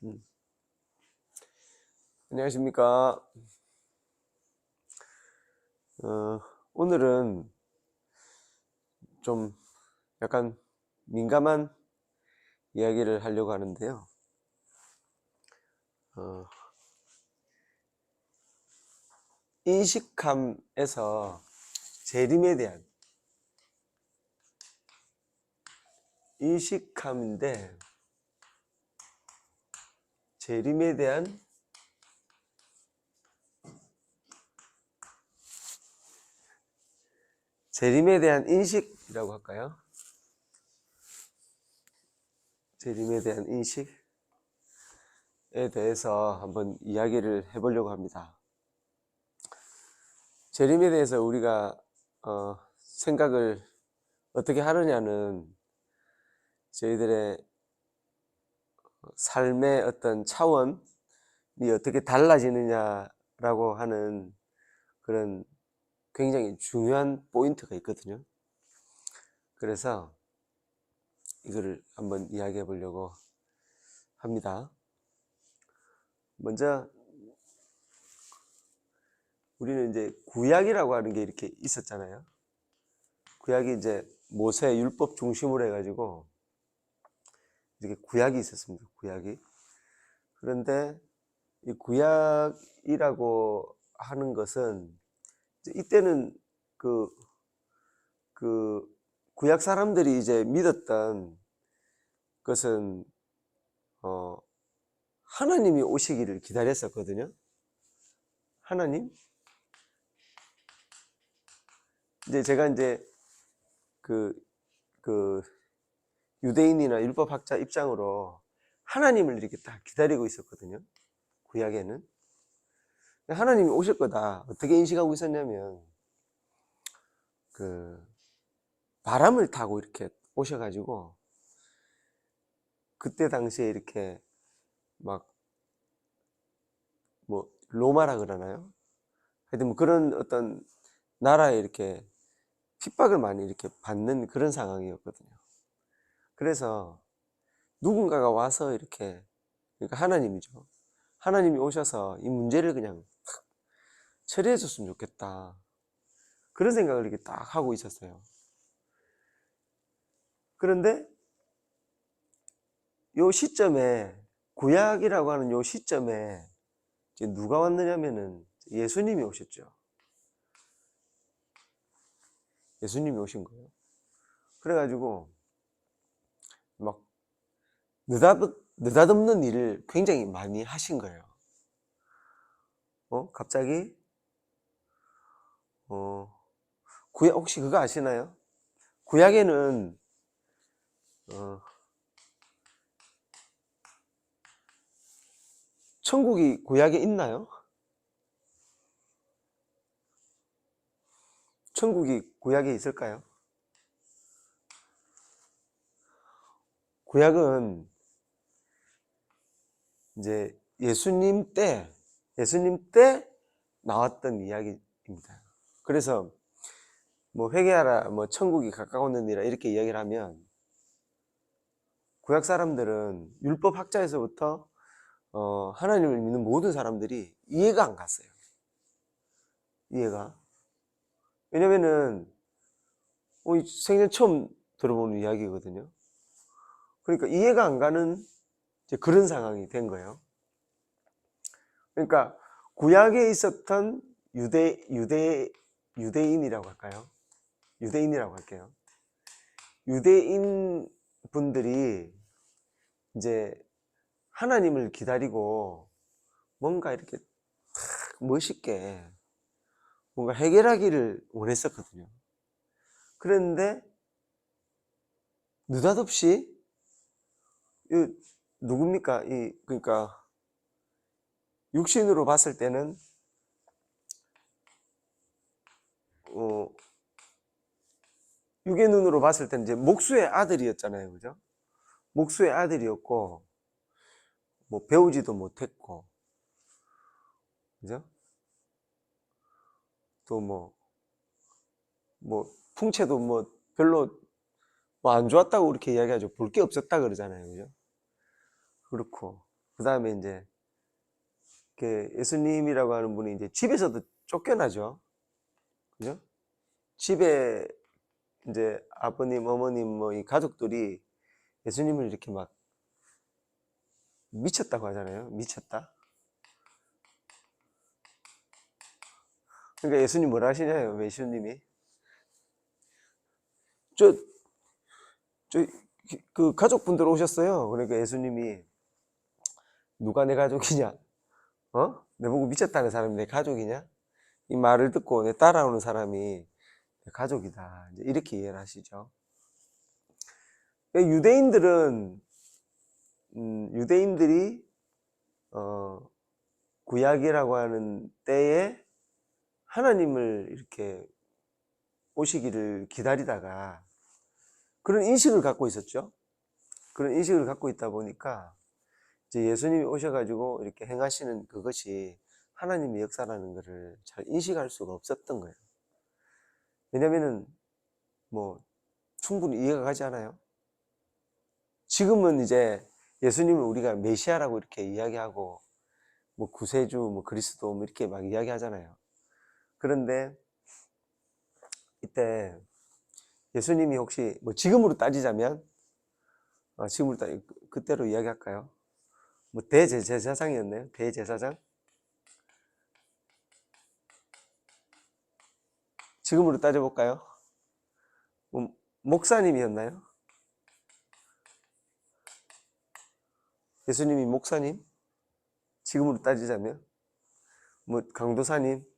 음. 안녕하십니까. 오늘은 좀 약간 민감한 이야기를 하려고 하는데요. 인식함에서 재림에 대한 인식함인데, 재림에 대한 인식이라고 할까요? 재림에 대한 인식에 대해서 한번 이야기를 해보려고 합니다. 재림에 대해서 우리가 생각을 어떻게 하느냐는 저희들의 삶의 어떤 차원이 어떻게 달라지느냐라고 하는 그런 굉장히 중요한 포인트가 있거든요. 그래서 이거를 한번 이야기해 보려고 합니다. 먼저 우리는 이제 구약이라고 하는 게 이렇게 있었잖아요. 구약이 이제 모세 율법 중심으로 해가지고 이렇게 구약이 있었습니다. 구약이. 그런데 이 구약이라고 하는 것은 이때는 그 구약 사람들이 이제 믿었던 것은 하나님이 오시기를 기다렸었거든요. 하나님. 이제 제가 이제 그 유대인이나 율법학자 입장으로 하나님을 이렇게 딱 기다리고 있었거든요. 구약에는 하나님이 오실 거다. 어떻게 인식하고 있었냐면 그 바람을 타고 이렇게 오셔가지고 그때 당시에 이렇게 막 뭐 로마라 그러나요? 하여튼 뭐 그런 어떤 나라에 이렇게 핍박을 많이 이렇게 받는 그런 상황이었거든요. 그래서 누군가가 와서 이렇게, 그러니까 하나님이죠. 하나님이 오셔서 이 문제를 그냥 처리해 줬으면 좋겠다. 그런 생각을 이렇게 딱 하고 있었어요. 그런데 요 시점에, 구약이라고 하는 요 시점에 이제 누가 왔느냐면은 예수님이 오셨죠. 예수님이 오신 거예요. 그래가지고 막 느닷없는 일을 굉장히 많이 하신 거예요. 갑자기 구약, 혹시 그거 아시나요? 구약에는 천국이 구약에 있나요? 천국이 구약에 있을까요? 구약은 이제 예수님 때 나왔던 이야기입니다. 그래서 뭐 회개하라, 뭐 천국이 가까웠느니라 이렇게 이야기를 하면 구약 사람들은 율법 학자에서부터 하나님을 믿는 모든 사람들이 이해가 안 갔어요. 이해가. 왜냐면은 생전 처음 들어보는 이야기거든요. 그러니까 이해가 안 가는 이제 그런 상황이 된 거예요. 그러니까 구약에 있었던 유대인이라고 할까요? 유대인이라고 할게요. 유대인 분들이 이제 하나님을 기다리고 뭔가 이렇게 탁 멋있게 뭔가 해결하기를 원했었거든요. 그런데 느닷없이 누굽니까? 그러니까 육신으로 봤을 때는 육의 눈으로 봤을 때는 이제 목수의 아들이었잖아요, 그죠? 목수의 아들이었고 뭐 배우지도 못했고, 그죠? 또 풍채도 뭐 별로 뭐 안 좋았다고 그렇게 이야기하죠. 볼 게 없었다 그러잖아요, 그죠? 그렇고 그 다음에 이제 예수님이라고 하는 분이 이제 집에서도 쫓겨나죠. 그죠? 집에 이제 아버님, 어머님, 뭐 이 가족들이 예수님을 이렇게 막 미쳤다고 하잖아요. 미쳤다. 그러니까 예수님 뭐라 하시냐요? 예수님이 그 가족분들 오셨어요. 그러니까 예수님이 누가 내 가족이냐? 내보고 미쳤다는 사람이 내 가족이냐? 이 말을 듣고 내 따라오는 사람이 내 가족이다. 이제 이렇게 이해를 하시죠. 유대인들은 유대인들이 구약이라고 하는 때에 하나님을 이렇게 오시기를 기다리다가 그런 인식을 갖고 있었죠. 그런 인식을 갖고 있다 보니까 이제 예수님이 오셔가지고 이렇게 행하시는 그것이 하나님의 역사라는 것을 잘 인식할 수가 없었던 거예요. 왜냐면은 뭐 충분히 이해가 가지 않아요? 지금은 이제 예수님을 우리가 메시아라고 이렇게 이야기하고 뭐 구세주, 뭐 그리스도 뭐 이렇게 막 이야기하잖아요. 그런데 이때 예수님이 혹시 뭐 지금으로 따지자면 그때로 이야기할까요? 뭐 대제사장이었나요? 대제사장? 지금으로 따져볼까요? 뭐 목사님이었나요? 예수님이 목사님? 지금으로 따지자면 뭐 강도사님?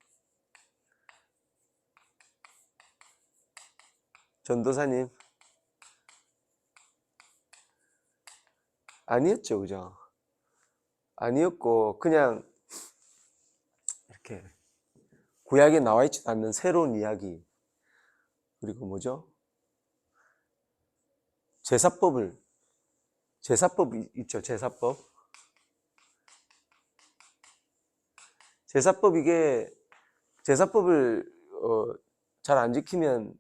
전도사님? 아니었죠, 그죠? 아니었고 그냥 이렇게 구약에 나와 있지 않는 새로운 이야기, 그리고 뭐죠? 제사법 있죠, 제사법. 제사법을 잘 안 지키면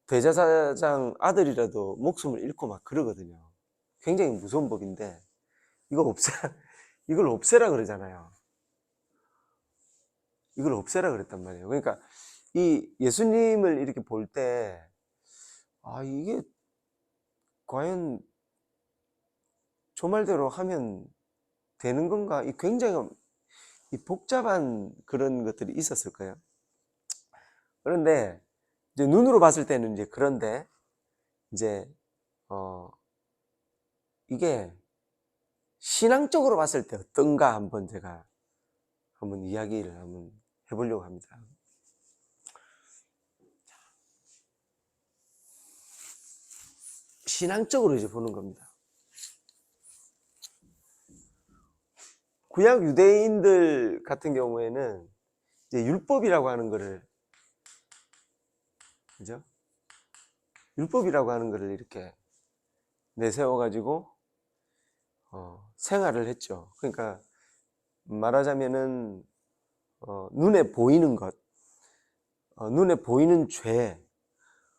대제사장 아들이라도 목숨을 잃고 막 그러거든요. 굉장히 무서운 법인데 이걸 없애라 그러잖아요. 이걸 없애라 그랬단 말이에요. 그러니까 이 예수님을 이렇게 볼 때 이게 과연 저 말대로 하면 되는 건가? 이 굉장히 복잡한 그런 것들이 있었을 거예요. 그런데 이제 눈으로 봤을 때는 이제 그런데 이제 이게 신앙적으로 봤을 때 어떤가 한번 제가 이야기를 한번 해보려고 합니다. 신앙적으로 이제 보는 겁니다. 구약 유대인들 같은 경우에는 이제 율법이라고 하는 거를, 그죠? 율법이라고 하는 거를 이렇게 내세워가지고 생활을 했죠. 그러니까 말하자면은 눈에 보이는 것, 눈에 보이는 죄,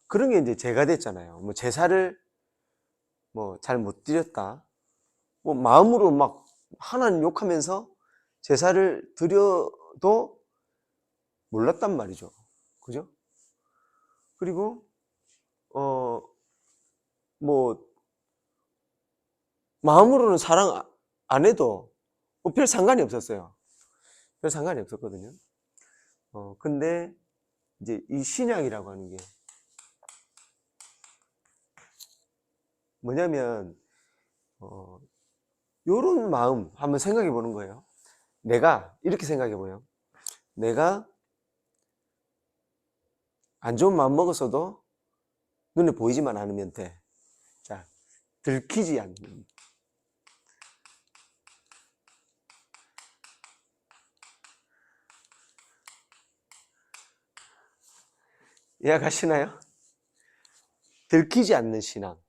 그런 게 이제 죄가 됐잖아요. 뭐 제사를 뭐 잘 못 드렸다, 뭐 마음으로 막 하나님 욕하면서 제사를 드려도 몰랐단 말이죠. 그죠? 그리고 뭐 마음으로는 사랑 안 해도 뭐 별 상관이 없었어요. 별 상관이 없었거든요. 근데 이제 이 신약이라고 하는 게 뭐냐면 요런 마음 한번 생각해 보는 거예요. 내가 이렇게 생각해 보여. 내가 안 좋은 마음 먹었어도 눈에 보이지만 않으면 돼. 자, 들키지 않는. 이해가시나요? 들키지 않는 신앙.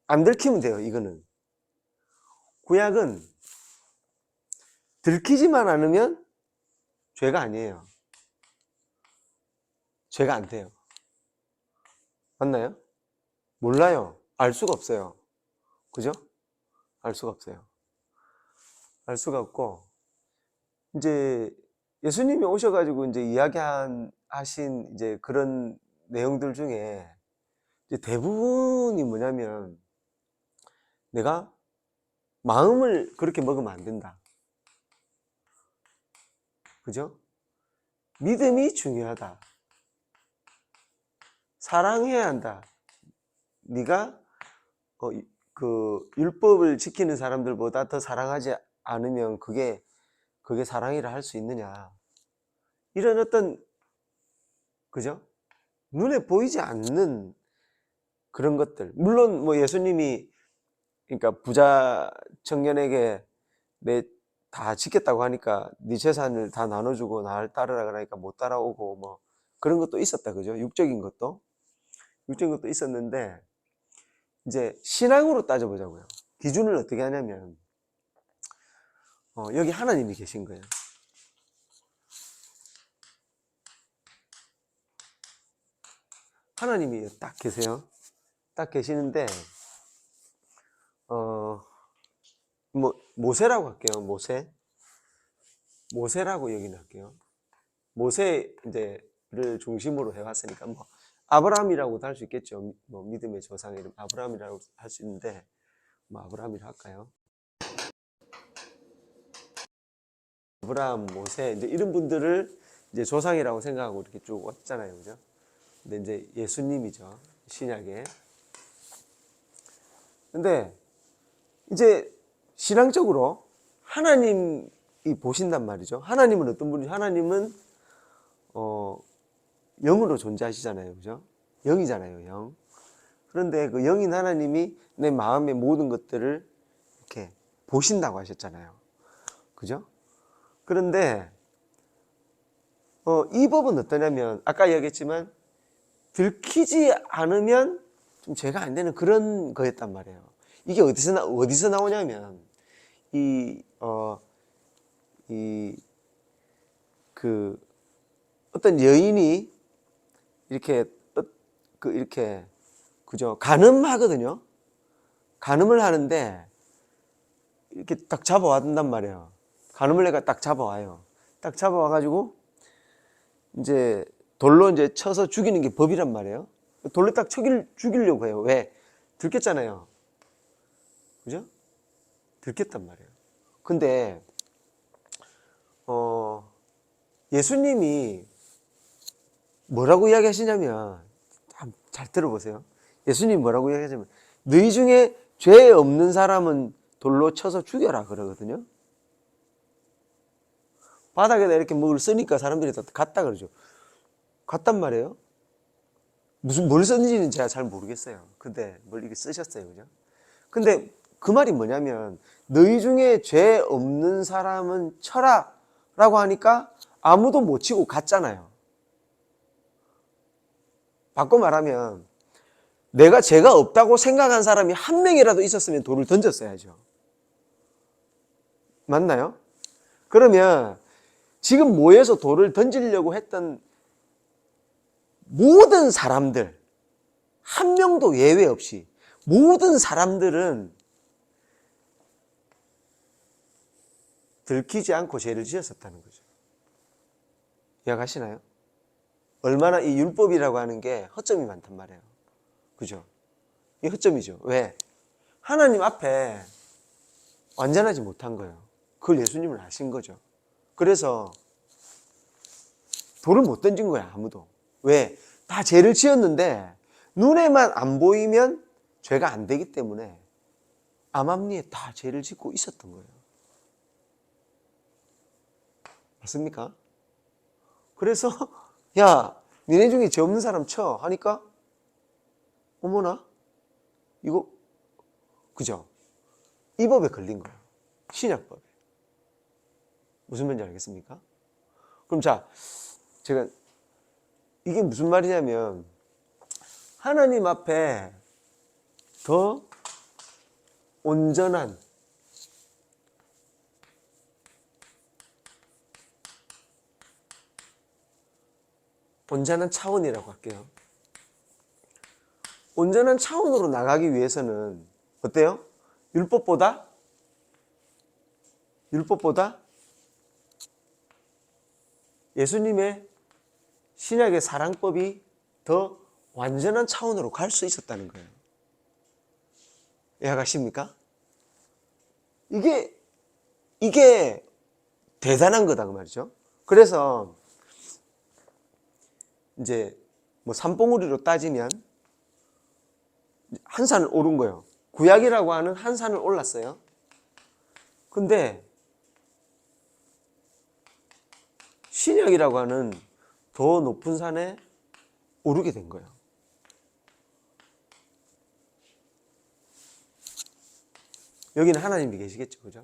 안 들키면 돼요, 이거는. 구약은 들키지만 않으면 죄가 아니에요. 죄가 안 돼요. 맞나요? 몰라요. 알 수가 없어요. 그죠? 알 수가 없어요. 알 수가 없고, 이제 예수님이 오셔가지고 이제 하신 이제 그런 내용들 중에 이제 대부분이 뭐냐면, 내가 마음을 그렇게 먹으면 안 된다. 그죠? 믿음이 중요하다. 사랑해야 한다. 네가 그 율법을 지키는 사람들보다 더 사랑하지 않으면 그게 사랑이라 할 수 있느냐. 이런 어떤, 그죠? 눈에 보이지 않는 그런 것들. 물론 뭐 예수님이, 그러니까 부자 청년에게 내 다 지켰다고 하니까 네 재산을 다 나눠주고 나를 따르라 그러니까 못 따라오고 뭐 그런 것도 있었다. 그죠? 육적인 것도 있었는데, 이제 신앙으로 따져보자고요. 기준을 어떻게 하냐면, 여기 하나님이 계신 거예요. 하나님이 딱 계세요. 딱 계시는데, 뭐 모세라고 할게요. 모세라고 얘기는 할게요. 모세 이제를 중심으로 해왔으니까 뭐 아브라함이라고도 할 수 있겠죠. 뭐 믿음의 조상의 이름 아브라함이라고 할 수 있는데, 뭐 아브라함이라 할까요? 아브라함, 모세 이제 이런 분들을 이제 조상이라고 생각하고 이렇게 쭉 왔잖아요, 그죠? 근데 이제 예수님이죠, 신약에. 근데 이제 신앙적으로 하나님이 보신단 말이죠. 하나님은 어떤 분이? 하나님은 영으로 존재하시잖아요, 그죠? 영이잖아요, 영. 그런데 그 영인 하나님이 내 마음의 모든 것들을 이렇게 보신다고 하셨잖아요, 그죠? 그런데 이 법은 어떠냐면, 아까 얘기했지만 들키지 않으면 좀 죄가 안 되는 그런 거였단 말이에요. 이게 어디서 나오냐면, 어떤 여인이 이렇게, 이렇게, 그죠? 간음하거든요? 간음을 하는데, 이렇게 딱 잡아왔단 말이에요. 간음을 내가 딱 잡아와요. 딱 잡아와가지고, 이제 돌로 이제 쳐서 죽이는 게 법이란 말이에요. 돌로 딱 죽이려고 해요. 왜? 들켰잖아요. 그죠? 들켰단 말이에요. 근데, 예수님이 뭐라고 이야기하시냐면, 잘 들어보세요. 예수님이 뭐라고 이야기하냐면, 너희 중에 죄 없는 사람은 돌로 쳐서 죽여라 그러거든요. 바닥에다 이렇게 뭘 쓰니까 사람들이 다 갔다 그러죠. 갔단 말이에요. 뭘 썼는지는 제가 잘 모르겠어요. 근데 뭘 이렇게 쓰셨어요. 그죠? 근데 그 말이 뭐냐면, 너희 중에 죄 없는 사람은 쳐라 라고 하니까 아무도 못 치고 갔잖아요. 바꿔 말하면, 내가 죄가 없다고 생각한 사람이 한 명이라도 있었으면 돌을 던졌어야죠. 맞나요? 그러면 지금 모여서 돌을 던지려고 했던 모든 사람들, 한 명도 예외 없이 모든 사람들은 들키지 않고 죄를 지었었다는 거죠. 이해가시나요? 얼마나 이 율법이라고 하는 게 허점이 많단 말이에요. 그죠? 이 허점이죠. 왜? 하나님 앞에 완전하지 못한 거예요. 그걸 예수님을 아신 거죠. 그래서 돌을 못 던진 거야, 아무도. 왜? 다 죄를 지었는데 눈에만 안 보이면 죄가 안 되기 때문에 암암리에 다 죄를 짓고 있었던 거예요. 맞습니까? 그래서 야, 니네 중에 죄 없는 사람 쳐 하니까 어머나 이거, 그죠? 이 법에 걸린 거예요. 신약법에. 무슨 말인지 알겠습니까? 그럼 자, 제가 이게 무슨 말이냐면, 하나님 앞에 더 온전한 차원이라고 할게요. 온전한 차원으로 나가기 위해서는 어때요? 율법보다 율법보다 예수님의 신약의 사랑법이 더 완전한 차원으로 갈 수 있었다는 거예요. 이해가십니까? 이게 대단한 거다 그 말이죠. 그래서 이제 뭐 산봉우리로 따지면 한 산을 오른 거예요. 구약이라고 하는 한 산을 올랐어요. 근데 신약이라고 하는 더 높은 산에 오르게 된 거예요. 여기는 하나님이 계시겠죠, 그죠?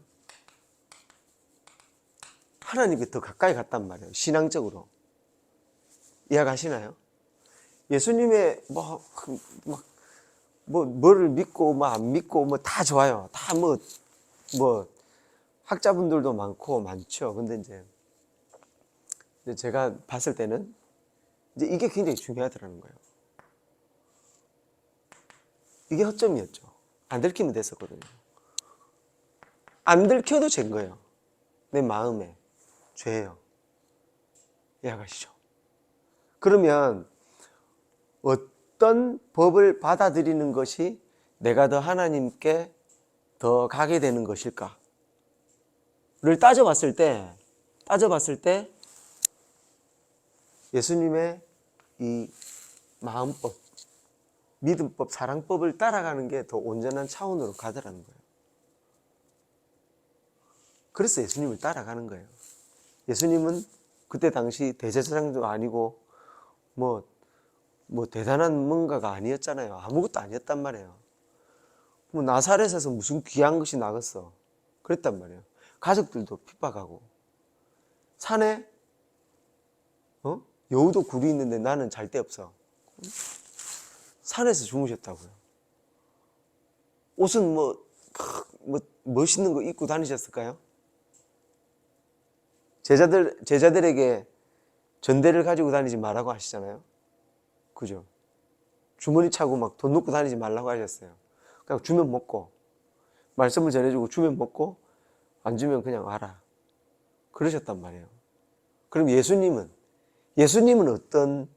하나님께 더 가까이 갔단 말이에요, 신앙적으로. 이해가시나요? 예수님의 뭐를 믿고 뭐 안 믿고 뭐 다 좋아요. 다 뭐 학자분들도 많죠. 근데 이제 제가 봤을 때는 이제 이게 굉장히 중요하더라는 거예요. 이게 허점이었죠. 안 들키면 됐었거든요. 안 들켜도 죄인 거예요. 내 마음에 죄예요. 이해가시죠? 그러면 어떤 법을 받아들이는 것이 내가 더 하나님께 더 가게 되는 것일까를 따져봤을 때 예수님의 이 마음법, 믿음법, 사랑법을 따라가는 게 더 온전한 차원으로 가더라는 거예요. 그래서 예수님을 따라가는 거예요. 예수님은 그때 당시 대제사장도 아니고 뭐 대단한 뭔가가 아니었잖아요. 아무것도 아니었단 말이에요. 뭐 나사렛에서 무슨 귀한 것이 나겠어. 그랬단 말이에요. 가족들도 핍박하고 산에 여우도 굴이 있는데 나는 잘 데 없어. 산에서 주무셨다고요. 옷은 뭐 멋있는 거 입고 다니셨을까요? 제자들에게 전대를 가지고 다니지 말라고 하시잖아요. 그죠? 주머니 차고 막 돈 넣고 다니지 말라고 하셨어요. 그냥 주면 먹고, 말씀을 전해주고 주면 먹고, 안 주면 그냥 와라. 그러셨단 말이에요. 그럼 예수님은 어떤,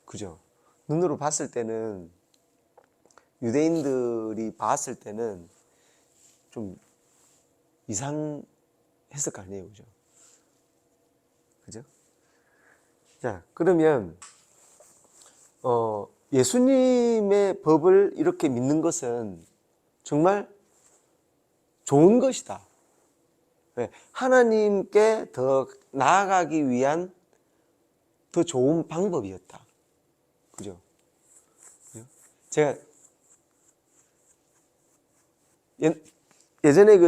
그죠? 눈으로 봤을 때는, 유대인들이 봤을 때는 좀 이상했을 거 아니에요. 그죠? 그죠? 자, 그러면, 예수님의 법을 이렇게 믿는 것은 정말 좋은 것이다. 하나님께 더 나아가기 위한 더 좋은 방법이었다. 그죠? 제가 예전에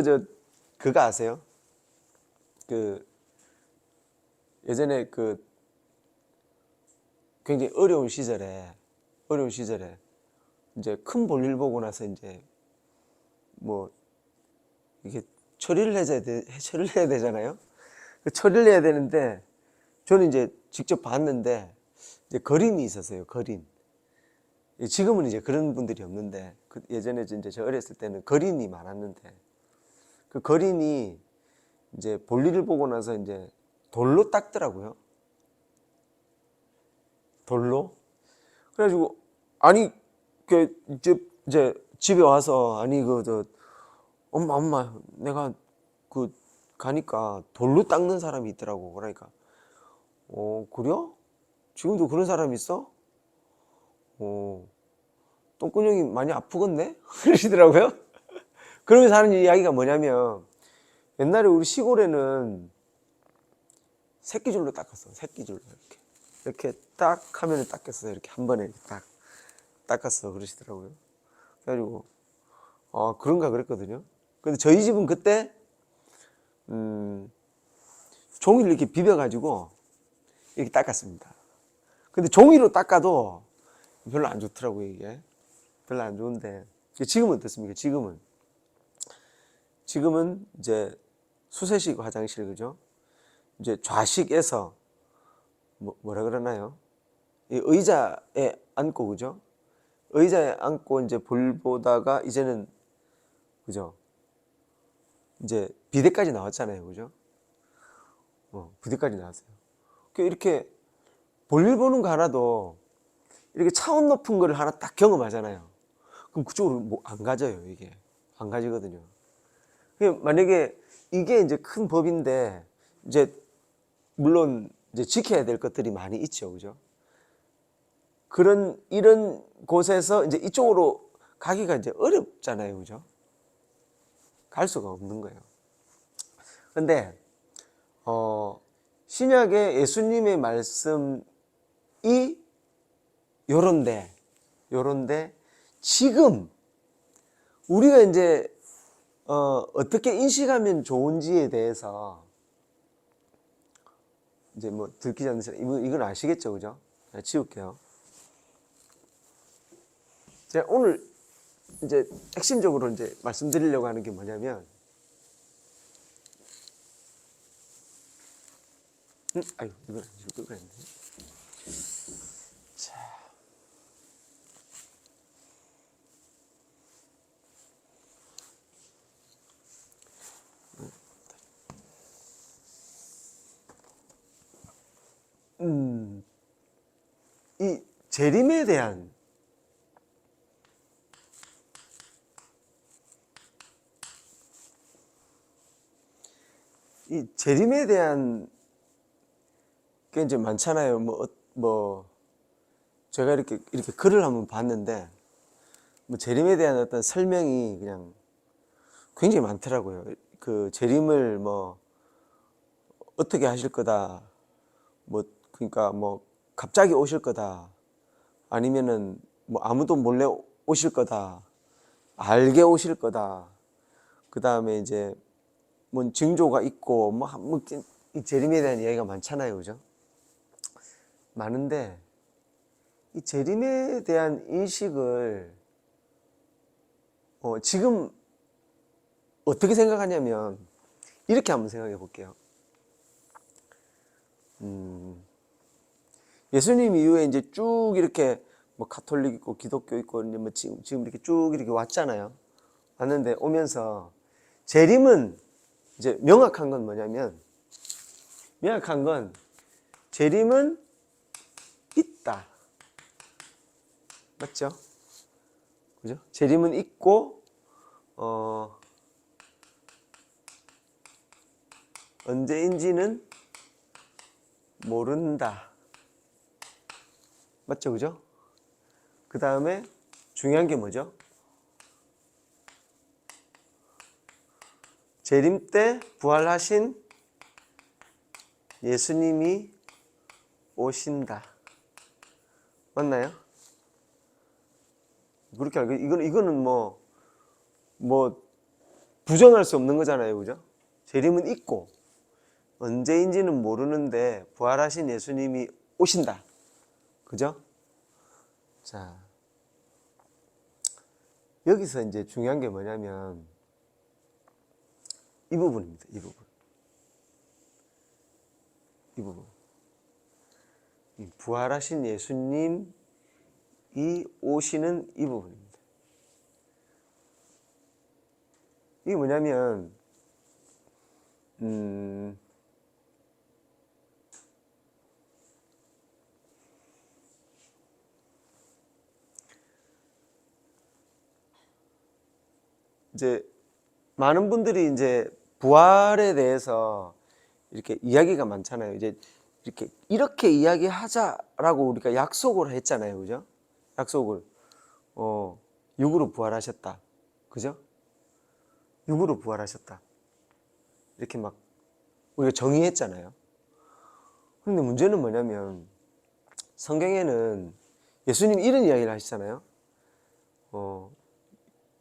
그거 아세요? 예전에 굉장히 어려운 시절에 이제 큰 볼일 보고 나서 이제 뭐 이게 처리를 해야 되잖아요. 처리를 해야 되는데 저는 이제 직접 봤는데 이제 거린이 있었어요. 거린. 지금은 이제 그런 분들이 없는데 예전에 이제 저 어렸을 때는 거린이 많았는데 그 거린이 이제 볼일을 보고 나서 이제 돌로 닦더라고요. 돌로. 그래가지고 아니 이제 집에 와서 아니 엄마 내가 가니까 돌로 닦는 사람이 있더라고. 그러니까 그래요? 지금도 그런 사람이 있어? 똥구녕이 많이 아프겠네? 그러시더라고요. 그러면서 하는 이야기가 뭐냐면 옛날에 우리 시골에는 새끼줄로 닦았어. 새끼줄로 이렇게 딱 하면 닦였어. 이렇게 한 번에 이렇게 딱 닦았어. 그러시더라고요. 그래가지고 그런가 그랬거든요. 근데 저희 집은 그때 종이를 이렇게 비벼가지고 이렇게 닦았습니다. 근데 종이로 닦아도 별로 안 좋더라고요. 이게 별로 안 좋은데 지금은 어떻습니까? 지금은 이제 수세식 화장실, 그죠? 이제 좌식에서 뭐라 그러나요? 이 의자에 앉고, 그죠? 의자에 앉고 이제 볼 보다가 이제는, 그죠? 이제 비대까지 나왔잖아요. 그죠? 비대까지 나왔어요. 이렇게 볼일 보는 거 하나도 이렇게 차원 높은 거를 하나 딱 경험하잖아요. 그럼 그쪽으로 뭐 안 가져요. 이게 안 가지거든요. 만약에 이게 이제 큰 법인데 이제 물론 이제 지켜야 될 것들이 많이 있죠. 그죠? 이런 곳에서 이제 이쪽으로 가기가 이제 어렵잖아요. 그죠? 갈 수가 없는 거예요. 근데, 신약의 예수님의 말씀이 요런데, 지금 우리가 이제, 어떻게 인식하면 좋은지에 대해서 이제 뭐 들키지 않는 사람, 이건 아시겠죠? 그죠? 지울게요. 제가 오늘 이제 핵심적으로 이제 말씀드리려고 하는 게 뭐냐면, 아유, 이건 아니고, 이거 했네. 자. 이 재림에 대한 게 이제 많잖아요. 제가 이렇게 글을 한번 봤는데, 재림에 대한 어떤 설명이 그냥 굉장히 많더라고요. 그 재림을 어떻게 하실 거다. 그러니까 갑자기 오실 거다. 아니면은 아무도 몰래 오실 거다. 알게 오실 거다. 그 다음에 이제 징조가 있고 이 재림에 대한 이야기가 많잖아요. 그죠? 많은데 이 재림에 대한 인식을 지금 어떻게 생각하냐면 이렇게 한번 생각해 볼게요. 예수님 이후에 이제 쭉 이렇게 가톨릭 있고 기독교 있고 이제 지금 이렇게 쭉 이렇게 왔잖아요. 왔는데 오면서 재림은 이제 명확한 건 뭐냐면 재림은 있다. 맞죠? 그죠? 재림은 있고 언제인지는 모른다. 맞죠? 그죠? 그 다음에 중요한 게 뭐죠? 재림 때 부활하신 예수님이 오신다. 맞나요? 그렇게 알고, 이거는 부정할 수 없는 거잖아요. 그죠? 재림은 있고, 언제인지는 모르는데, 부활하신 예수님이 오신다. 그죠? 자. 여기서 이제 중요한 게 뭐냐면, 이 부분입니다. 이 부분. 부활하신 예수님이 오시는 이 부분입니다. 이게 뭐냐면, 이제 많은 분들이 이제 부활에 대해서 이렇게 이야기가 많잖아요. 이제 이렇게 이야기하자라고 우리가 약속을 했잖아요. 그죠? 약속을. 육으로 부활하셨다. 그죠? 육으로 부활하셨다. 이렇게 우리가 정의했잖아요. 그런데 문제는 뭐냐면 성경에는 예수님 이런 이야기를 하시잖아요.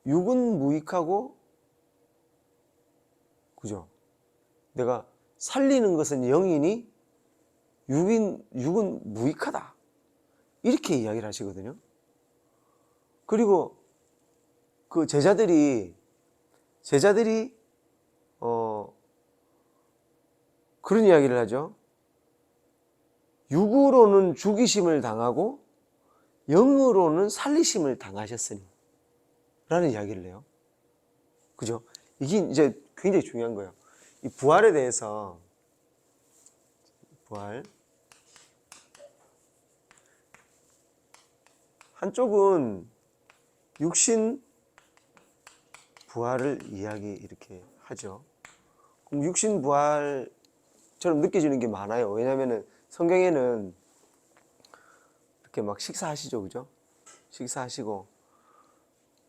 육은 무익하고, 그죠? 내가 살리는 것은 영이니 육은 무익하다. 이렇게 이야기를 하시거든요. 그리고 그 제자들이 그런 이야기를 하죠. 육으로는 죽이심을 당하고 영으로는 살리심을 당하셨으니 라는 이야기를 해요. 그죠? 이게 이제 굉장히 중요한 거예요. 이 부활에 대해서, 부활. 한쪽은 육신 부활을 이렇게 하죠. 그럼 육신 부활처럼 느껴지는 게 많아요. 왜냐면은 성경에는 이렇게 막 식사하시죠, 그죠? 식사하시고,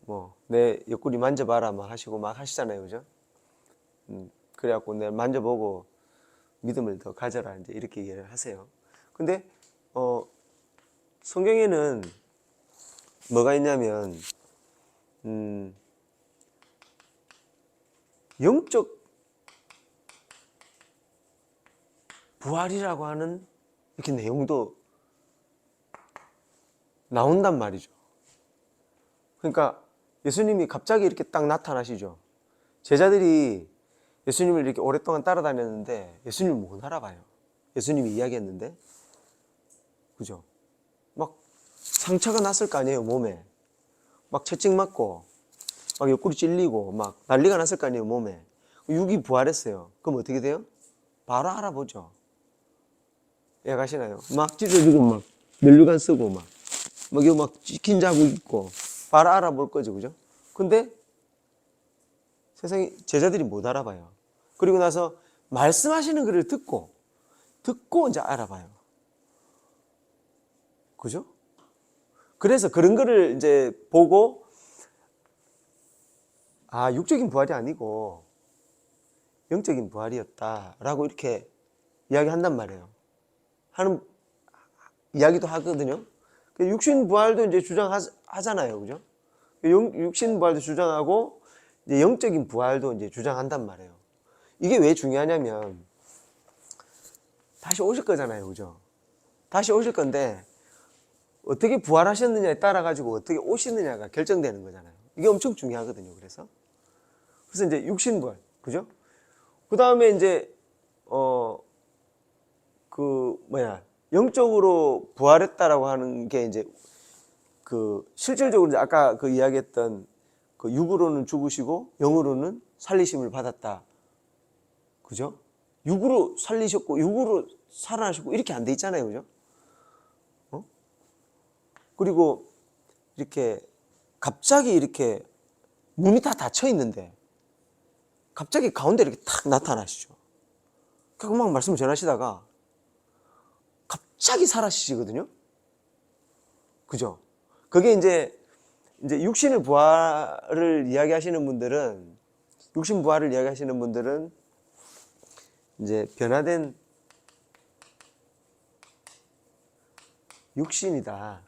뭐, 내 옆구리 만져봐라, 막 하시고 막 하시잖아요, 그죠? 그래갖고 내가 만져보고 믿음을 더 가져라, 이제 이렇게 얘기를 하세요. 근데, 성경에는 뭐가 있냐면, 영적 부활이라고 하는 이렇게 내용도 나온단 말이죠. 그러니까 예수님이 갑자기 이렇게 딱 나타나시죠. 제자들이 예수님을 이렇게 오랫동안 따라다녔는데 예수님을 못 알아봐요. 예수님이 이야기했는데, 그죠? 막 상처가 났을 거 아니에요, 몸에. 막 채찍 맞고 막 옆구리 찔리고 막 난리가 났을 거 아니에요, 몸에. 육이 부활했어요. 그럼 어떻게 돼요? 바로 알아보죠. 이해가시나요? 막 찢어지고 막 면류관 쓰고 막 이거 막 찍힌 자국 있고 바로 알아볼 거죠, 그죠? 근데 세상에 제자들이 못 알아봐요. 그리고 나서 말씀하시는 글을 듣고 이제 알아봐요. 그죠? 그래서 그런 거를 이제 보고, 아, 육적인 부활이 아니고 영적인 부활이었다라고 이렇게 이야기한단 말이에요. 이야기도 하거든요. 육신 부활도 이제 주장하잖아요, 그죠? 육신 부활도 주장하고 이제 영적인 부활도 이제 주장한단 말이에요. 이게 왜 중요하냐면 다시 오실 거잖아요, 그죠? 다시 오실 건데 어떻게 부활하셨느냐에 따라 가지고 어떻게 오시느냐가 결정되는 거잖아요. 이게 엄청 중요하거든요. 그래서 이제 육신 부활, 그죠? 그 다음에 이제 영적으로 부활했다라고 하는 게 이제 실질적으로 이제 아까 이야기했던 육으로는 죽으시고 영으로는 살리심을 받았다. 그죠? 육으로 살리셨고 육으로 살아나셨고 이렇게 안 돼 있잖아요. 그죠? 그리고 이렇게 갑자기 이렇게 문이 다 닫혀 있는데 갑자기 가운데 이렇게 탁 나타나시죠. 막 말씀을 전하시다가 갑자기 사라지시거든요. 그죠? 그게 이제 육신 부활을 이야기하시는 분들은 이제 변화된 육신이다.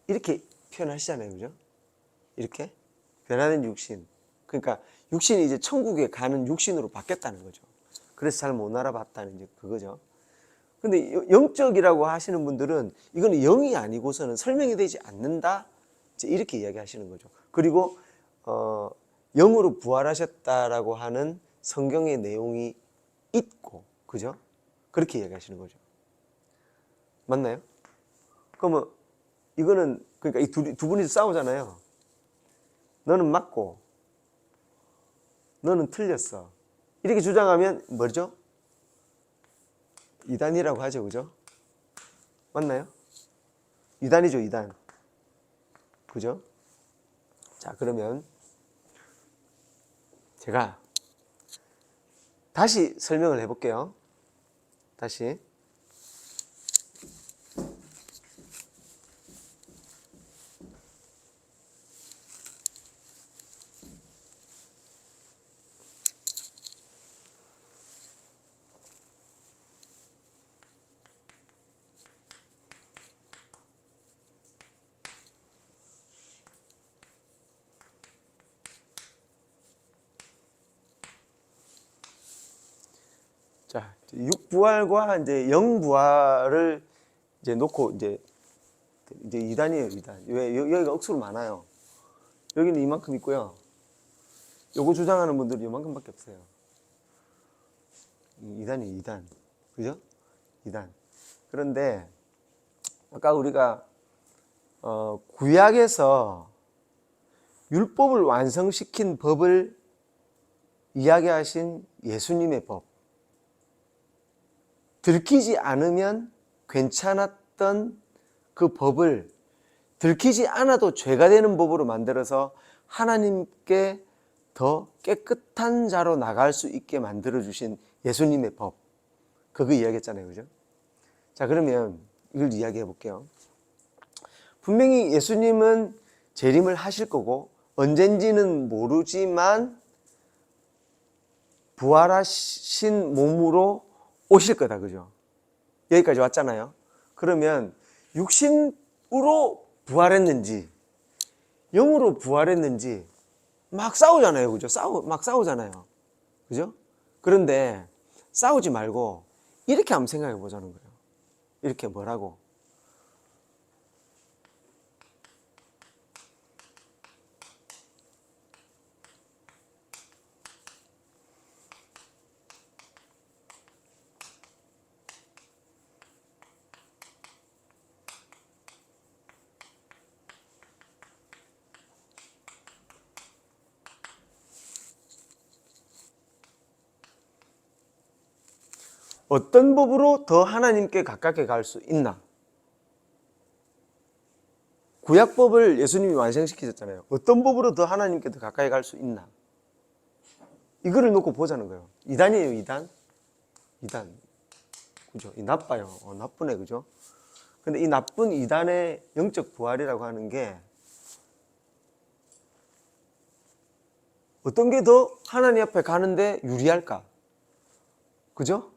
이렇게 표현하시잖아요. 그죠? 이렇게 변화된 육신. 그러니까 육신이 이제 천국에 가는 육신으로 바뀌었다는 거죠. 그래서 잘 못 알아봤다는 이제 그거죠. 근데 영적이라고 하시는 분들은 이거는 영이 아니고서는 설명이 되지 않는다. 이제 이렇게 이야기하시는 거죠. 그리고 영으로 부활하셨다라고 하는 성경의 내용이 있고, 그죠? 그렇게 이야기하시는 거죠. 맞나요? 그러면 이거는 그러니까 이 두 분이 싸우잖아요. 너는 맞고 너는 틀렸어. 이렇게 주장하면 뭐죠? 이단이라고 하죠, 그죠? 맞나요? 이단이죠, 이단. 그죠? 자, 그러면 제가 다시 설명을 해볼게요. 다시. 자, 육부활과 이제 영부활을 이제 놓고 이제 2단이에요, 2단. 왜? 여기가 억수로 많아요. 여기는 이만큼 있고요. 요거 주장하는 분들이 이만큼밖에 없어요. 2단이 2단. 그죠? 2단. 그런데 아까 우리가 구약에서 율법을 완성시킨 법을 이야기하신 예수님의 법, 들키지 않으면 괜찮았던 그 법을 들키지 않아도 죄가 되는 법으로 만들어서 하나님께 더 깨끗한 자로 나갈 수 있게 만들어주신 예수님의 법, 그거 이야기했잖아요. 그죠? 자, 그러면 이걸 이야기해 볼게요. 분명히 예수님은 재림을 하실 거고 언젠지는 모르지만 부활하신 몸으로 오실 거다. 그죠? 여기까지 왔잖아요. 그러면 육신으로 부활했는지 영으로 부활했는지 막 싸우잖아요. 그죠? 막 싸우잖아요. 그죠? 그런데 싸우지 말고 이렇게 한번 생각해 보자는 거예요. 이렇게 뭐라고? 어떤 법으로 더 하나님께 가깝게 갈 수 있나? 구약법을 예수님이 완성시키셨잖아요. 어떤 법으로 더 하나님께 더 가까이 갈 수 있나? 이거를 놓고 보자는 거예요. 이단이에요, 이단. 이단. 그죠? 이 나빠요. 나쁘네, 그죠? 근데 이 나쁜 이단의 영적 부활이라고 하는 게 어떤 게 더 하나님 앞에 가는데 유리할까? 그죠?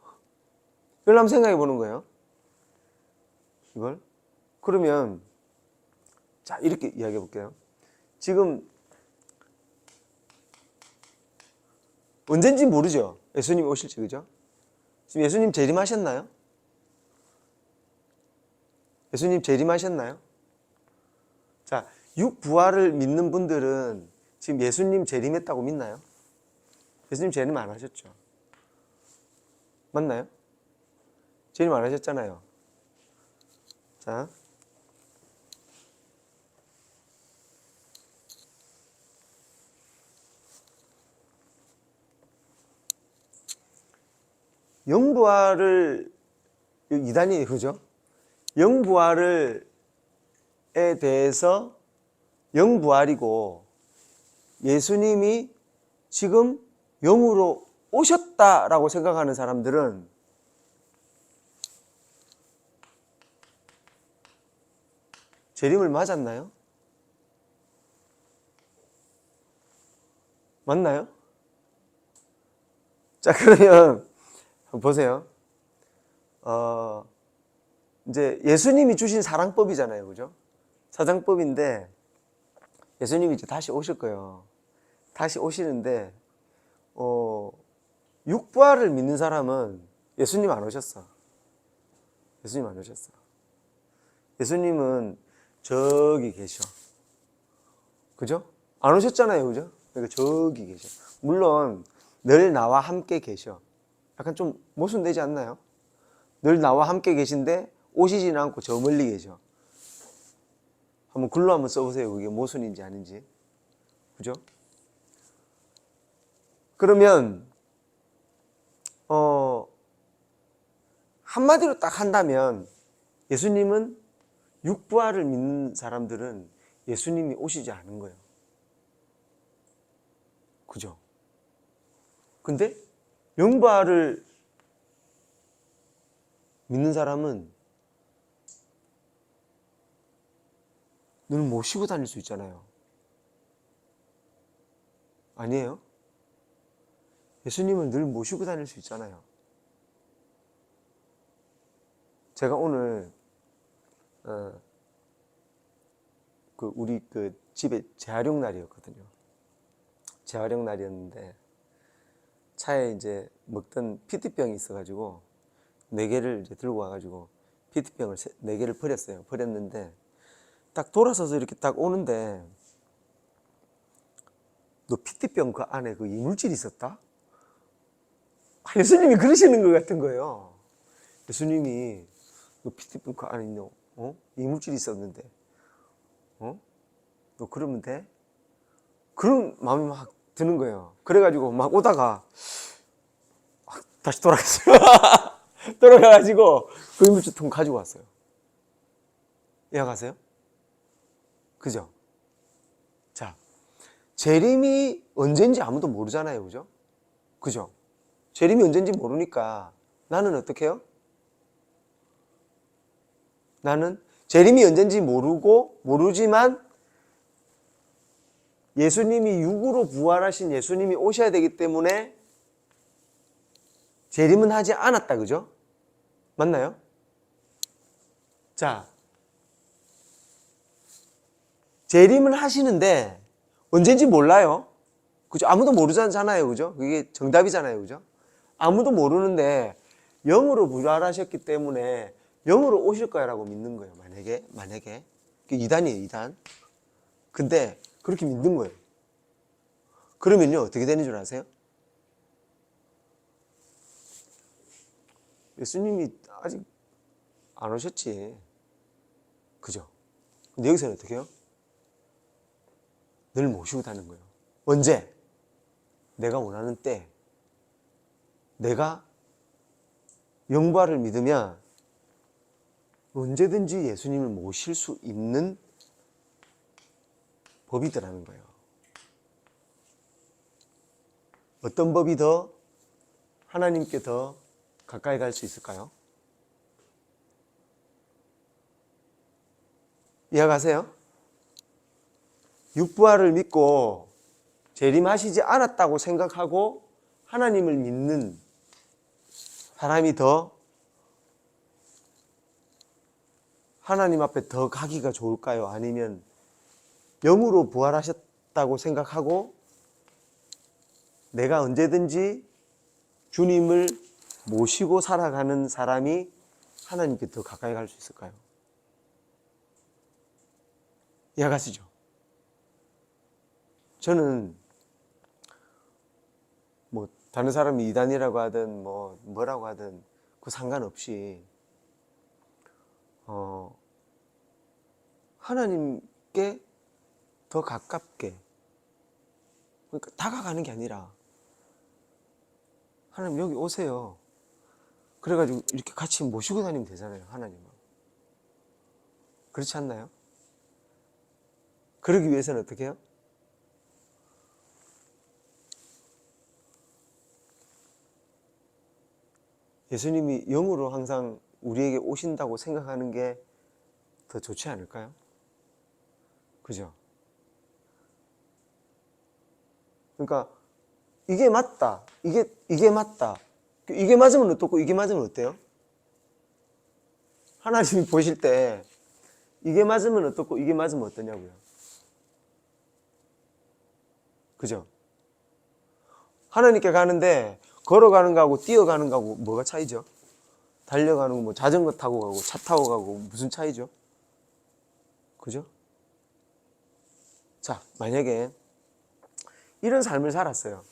이걸 한번 생각해 보는 거예요. 이걸. 그러면, 자, 이렇게 이야기해 볼게요. 지금, 언젠지 모르죠? 예수님이 오실지, 그죠? 지금 예수님 재림하셨나요? 예수님 재림하셨나요? 자, 육부활을 믿는 분들은 지금 예수님 재림했다고 믿나요? 예수님 재림 안 하셨죠? 맞나요? 재림 안 하셨잖아요. 자, 영부활을, 이단이에요, 그죠? 영부활에 대해서 영부활이고 예수님이 지금 영으로 오셨다라고 생각하는 사람들은 재림을 맞았나요? 맞나요? 자, 그러면 한번 보세요. 이제 예수님이 주신 사랑법이잖아요. 그죠? 사랑법인데 예수님이 이제 다시 오실 거예요. 다시 오시는데 육부활을 믿는 사람은 예수님 안 오셨어. 예수님 안 오셨어. 예수님은 저기 계셔. 그죠? 안 오셨잖아요. 그죠? 그러니까 저기 계셔. 물론 늘 나와 함께 계셔. 약간 좀 모순되지 않나요? 늘 나와 함께 계신데 오시지는 않고 저 멀리 계셔. 한번 글로 한번 써보세요. 그게 모순인지 아닌지. 그죠? 그러면 한마디로 딱 한다면 예수님은 육부활을 믿는 사람들은 예수님이 오시지 않은 거예요. 그죠? 근데 영부활을 믿는 사람은 늘 모시고 다닐 수 있잖아요. 아니에요? 예수님은 늘 모시고 다닐 수 있잖아요. 제가 오늘 우리 집에 재활용 날이었거든요. 재활용 날이었는데 차에 이제 먹던 피트병이 있어가지고 4개를 이제 들고 와가지고 피트병을 4개를 버렸어요. 버렸는데 딱 돌아서서 이렇게 딱 오는데 너 피트병 그 안에 그 이물질이 있었다? 예수님이 그러시는 것 같은 거예요. 예수님이 너 피트병 그 안에 있는 이물질이 있었는데 너 그러면 돼? 그런 마음이 막 드는 거예요. 그래가지고 막 오다가 다시 돌아갔어요. 돌아가가지고 고기무침통 가지고 왔어요. 이해가세요? 그죠? 자, 재림이 언젠지 아무도 모르잖아요. 그죠? 그죠? 재림이 언젠지 모르니까 나는 어떻게 해요? 나는 재림이 언젠지 모르지만 예수님이 육으로 부활하신 예수님이 오셔야 되기 때문에 재림은 하지 않았다. 그죠? 맞나요? 자, 재림은 하시는데 언젠지 몰라요. 그죠? 아무도 모르잖아요. 그죠? 그게 정답이잖아요. 그죠? 아무도 모르는데 영으로 부활하셨기 때문에 영으로 오실 거야라고 믿는 거예요. 만약에. 그게 이단이에요, 이단. 근데 그렇게 믿는 거예요. 그러면요, 어떻게 되는 줄 아세요? 예수님이 아직 안 오셨지. 그죠? 근데 여기서는 어떻게 해요? 늘 모시고 다니는 거예요. 언제? 내가 원하는 때. 내가 영부활을 믿으면 언제든지 예수님을 모실 수 있는 법이더라는 거예요. 어떤 법이 더 하나님께 더 가까이 갈 수 있을까요? 이해가세요? 육부활을 믿고 재림하시지 않았다고 생각하고 하나님을 믿는 사람이 더 하나님 앞에 더 가기가 좋을까요? 아니면 영으로 부활하셨다고 생각하고 내가 언제든지 주님을 모시고 살아가는 사람이 하나님께 더 가까이 갈 수 있을까요? 이해가시죠? 저는 뭐 다른 사람이 이단이라고 하든 뭐라고 하든 그 상관없이 하나님께 더 가깝게, 그러니까 다가가는 게 아니라 하나님 여기 오세요. 그래가지고 이렇게 같이 모시고 다니면 되잖아요. 하나님은. 그렇지 않나요? 그러기 위해서는 어떻게 해요? 예수님이 영으로 항상 우리에게 오신다고 생각하는 게 더 좋지 않을까요? 그죠? 그러니까 이게 맞다. 이게 맞다. 이게 맞으면 어떻고 이게 맞으면 어때요? 하나님이 보실 때 이게 맞으면 어떻고 이게 맞으면 어떠냐고요. 그죠? 하나님께 가는데 걸어가는 거하고 뛰어가는 거하고 뭐가 차이죠? 달려가는 거 뭐 자전거 타고 가고 차 타고 가고 무슨 차이죠? 그죠? 자, 만약에 이런 삶을 살았어요.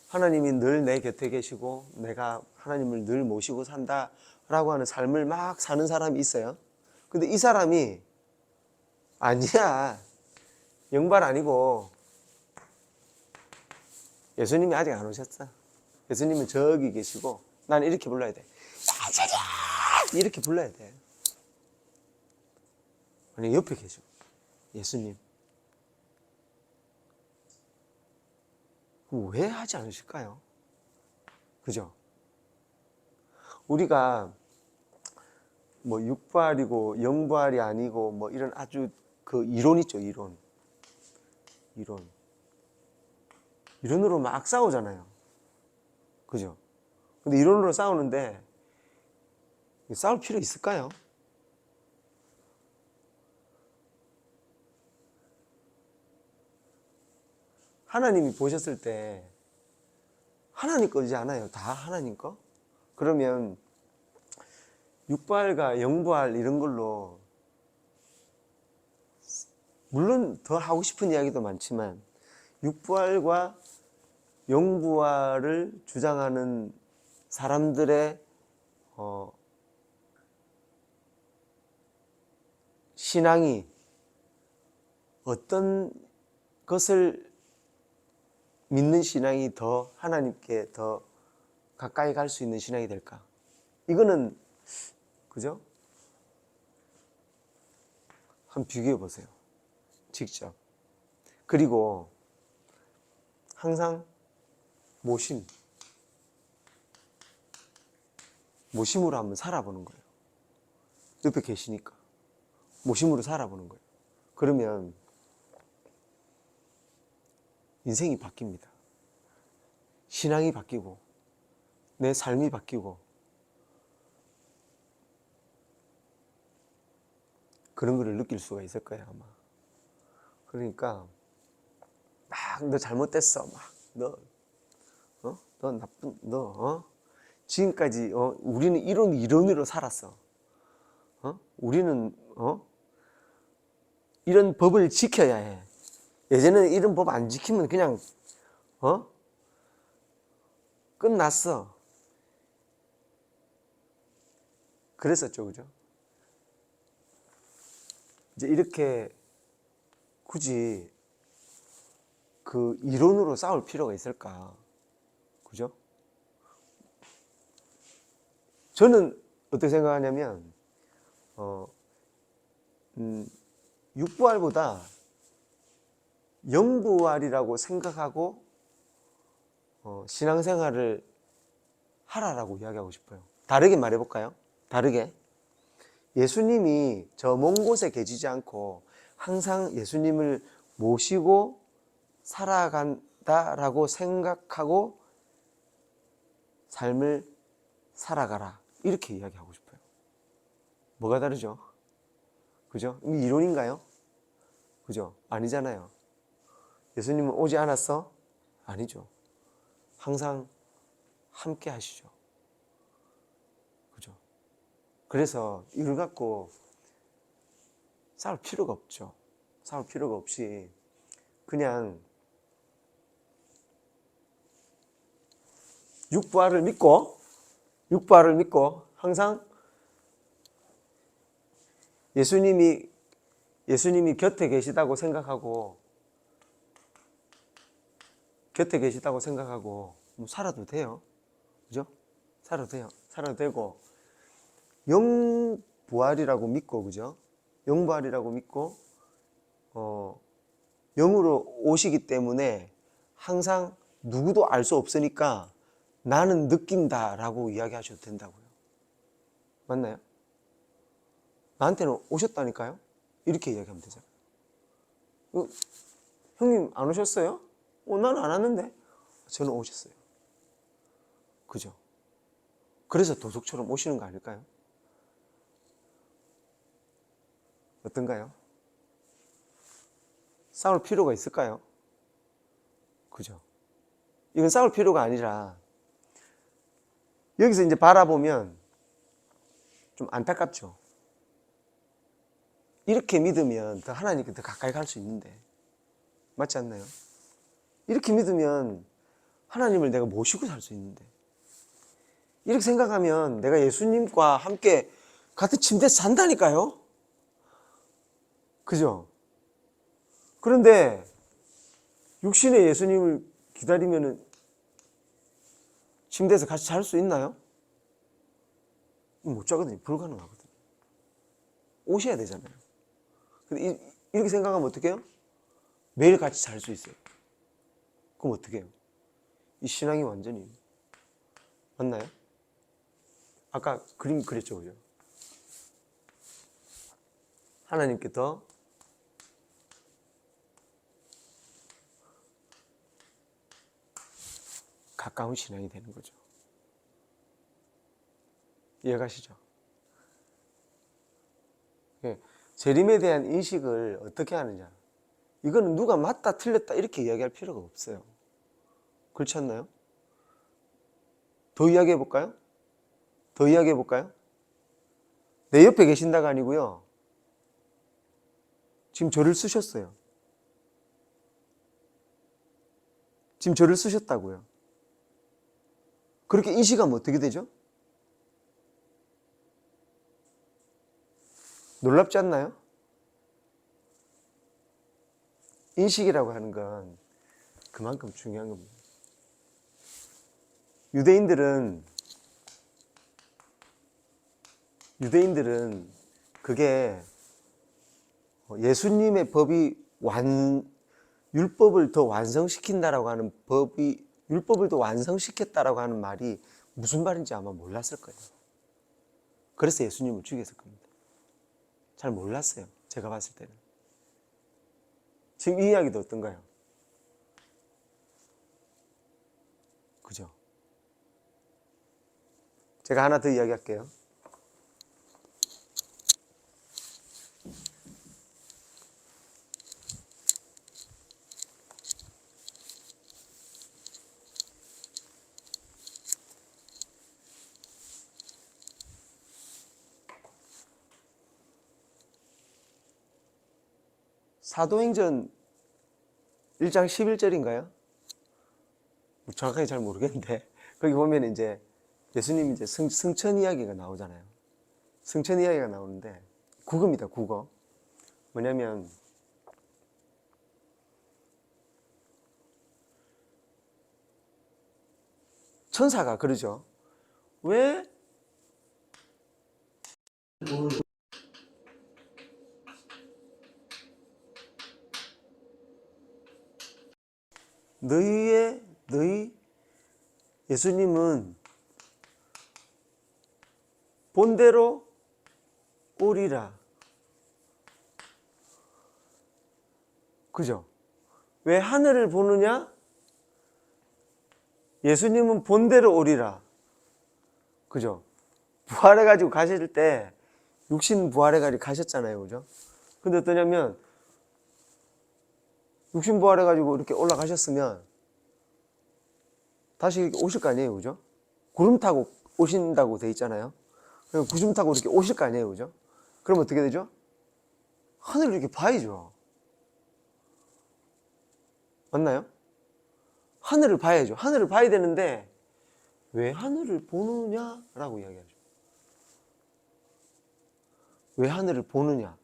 하나님이 늘 내 곁에 계시고 내가 하나님을 늘 모시고 산다라고 하는 삶을 막 사는 사람이 있어요. 근데 이 사람이 아니야. 영발 아니고 예수님이 아직 안 오셨어. 예수님은 저기 계시고 나는 이렇게 불러야 돼. 이렇게 불러야 돼. 아니 옆에 계시고 예수님. 왜 하지 않으실까요? 그죠? 우리가 뭐 육부활이고 영부활이 아니고 뭐 이런 아주 그 이론 있죠, 이론. 이론으로 막 싸우잖아요. 그죠? 근데 이론으로 싸우는데 싸울 필요 있을까요? 하나님이 보셨을 때 하나님 거지 않아요? 다 하나님 거? 그러면 육부활과 영부활 이런 걸로 물론 더 하고 싶은 이야기도 많지만 육부활과 영부활을 주장하는 사람들의 신앙이 어떤 것을 믿는 신앙이 더 하나님께 더 가까이 갈 수 있는 신앙이 될까? 이거는 그죠? 한번 비교해 보세요. 직접. 그리고 항상 모심으로 한번 살아보는 거예요. 옆에 계시니까 모심으로 살아보는 거예요. 그러면 인생이 바뀝니다. 신앙이 바뀌고 내 삶이 바뀌고 그런 거를 느낄 수가 있을 거예요, 아마. 그러니까 막 너 잘못됐어, 너 나쁜, 지금까지 우리는 이런 이론으로 살았어. 우리는 이런 법을 지켜야 해. 예전에는 이런 법 안 지키면 그냥 끝났어. 그랬었죠, 그죠? 이제 이렇게 굳이 그 이론으로 싸울 필요가 있을까? 그죠? 저는 어떻게 생각하냐면 육부활보다 영부활이라고 생각하고 신앙생활을 하라라고 이야기하고 싶어요. 다르게 말해볼까요? 다르게. 예수님이 저 먼 곳에 계시지 않고 항상 예수님을 모시고 살아간다라고 생각하고 삶을 살아가라. 이렇게 이야기하고 싶어요. 뭐가 다르죠? 그죠? 이론인가요? 그죠? 아니잖아요. 예수님은 오지 않았어? 아니죠. 항상 함께 하시죠. 그죠? 그래서 이걸 갖고 싸울 필요가 없죠. 싸울 필요가 없이 그냥 육부활을 믿고 항상 예수님이 곁에 계시다고 생각하고 살아도 돼요. 그죠? 살아도 되고 영부활이라고 믿고, 그죠? 영부활이라고 믿고 영으로 오시기 때문에 항상 누구도 알 수 없으니까 나는 느낀다라고 이야기하셔도 된다고요. 맞나요? 나한테는 오셨다니까요? 이렇게 이야기하면 되잖아요. 형님 안 오셨어요? 나는 안 왔는데. 저는 오셨어요. 그죠? 그래서 도둑처럼 오시는 거 아닐까요? 어떤가요? 싸울 필요가 있을까요? 그죠? 이건 싸울 필요가 아니라 여기서 이제 바라보면 좀 안타깝죠. 이렇게 믿으면 더 하나님께 더 가까이 갈 수 있는데 맞지 않나요? 이렇게 믿으면 하나님을 내가 모시고 살 수 있는데 이렇게 생각하면 내가 예수님과 함께 같은 침대에서 잔다니까요. 그죠? 그런데 육신의 예수님을 기다리면 침대에서 같이 잘 수 있나요? 못 자거든요. 불가능하거든요. 오셔야 되잖아요. 근데 이렇게 생각하면 어떻게 해요? 매일 같이 잘 수 있어요. 그럼 어떻게 해요? 이 신앙이 완전히 맞나요? 아까 그림 그렸죠, 그죠? 하나님께 더 가까운 신앙이 되는 거죠. 이해가시죠? 재림에 대한 인식을 어떻게 하느냐. 이거는 누가 맞다 틀렸다 이렇게 이야기할 필요가 없어요. 그렇지 않나요? 더 이야기해 볼까요? 내 옆에 계신다가 아니고요. 지금 저를 쓰셨어요. 지금 저를 쓰셨다고요. 그렇게 인식하면 어떻게 되죠? 놀랍지 않나요? 인식이라고 하는 건 그만큼 중요한 겁니다. 유대인들은 그게 예수님의 법이 율법을 더 완성시킨다라고 하는 율법을 더 완성시켰다라고 하는 말이 무슨 말인지 아마 몰랐을 거예요. 그래서 예수님을 죽였을 겁니다. 잘 몰랐어요. 제가 봤을 때는. 지금 이 이야기도 어떤가요? 그죠? 제가 하나 더 이야기할게요. 사도행전 1장 11절인가요? 정확하게 잘 모르겠는데 거기 보면 이제 예수님 이제 승천 이야기가 나오잖아요. 승천 이야기가 나오는데 국어입니다. 국어. 뭐냐면 천사가 그러죠. 왜 너희 예수님은 본대로 오리라. 그죠? 왜 하늘을 보느냐? 예수님은 본대로 오리라. 그죠? 부활해가지고 가실 때 육신 부활해가지고 가셨잖아요. 그죠? 근데 어떠냐면 육신 부활해가지고 이렇게 올라가셨으면 다시 이렇게 오실 거 아니에요. 그죠? 구름 타고 오신다고 돼 있잖아요. 그럼 구름 타고 이렇게 오실 거 아니에요. 그죠? 그럼 어떻게 되죠? 하늘을 이렇게 봐야죠. 맞나요? 하늘을 봐야죠. 하늘을 봐야 되는데 왜 하늘을 보느냐라고 이야기하죠. 왜 하늘을 보느냐?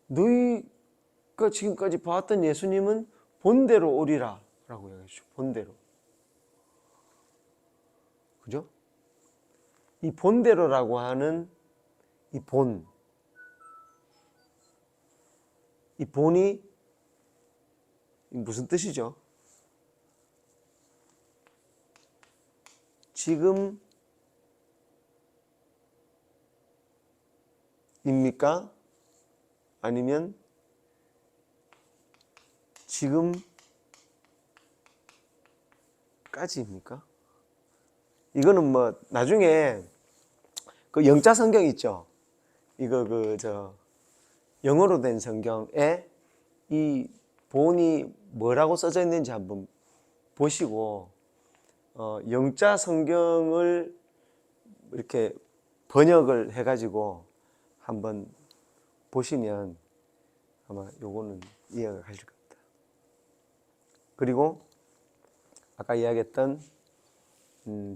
너희가 지금까지 봐왔던 예수님은 본대로 오리라 라고 이야기하죠. 본대로. 그죠? 이 본대로라고 하는 이 본이 무슨 뜻이죠? 지금입니까? 아니면 지금까지입니까? 이거는 뭐 나중에 그 영자 성경 있죠? 이거 영어로 된 성경에 이 본이 뭐라고 써져 있는지 한번 보시고 영자 성경을 이렇게 번역을 해가지고 한번 보시면 아마 요거는 이해가 가실 겁니다. 그리고 아까 이야기했던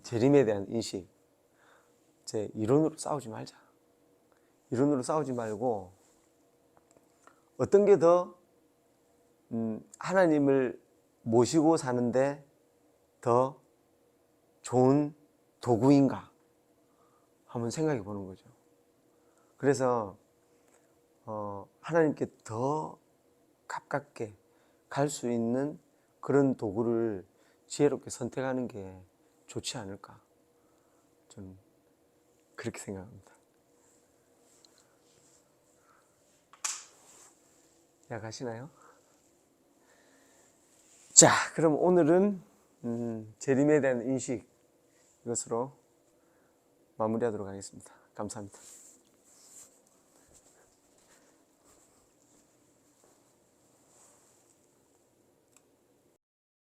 재림에 대한 인식, 이론으로 싸우지 말자. 이론으로 싸우지 말고 어떤 게 더 하나님을 모시고 사는데 더 좋은 도구인가 한번 생각해 보는 거죠. 그래서 하나님께 더 가깝게 갈 수 있는 그런 도구를 지혜롭게 선택하는 게 좋지 않을까, 저는 그렇게 생각합니다. 약하시나요? 자, 그럼 오늘은 재림에 대한 인식, 이것으로 마무리하도록 하겠습니다. 감사합니다.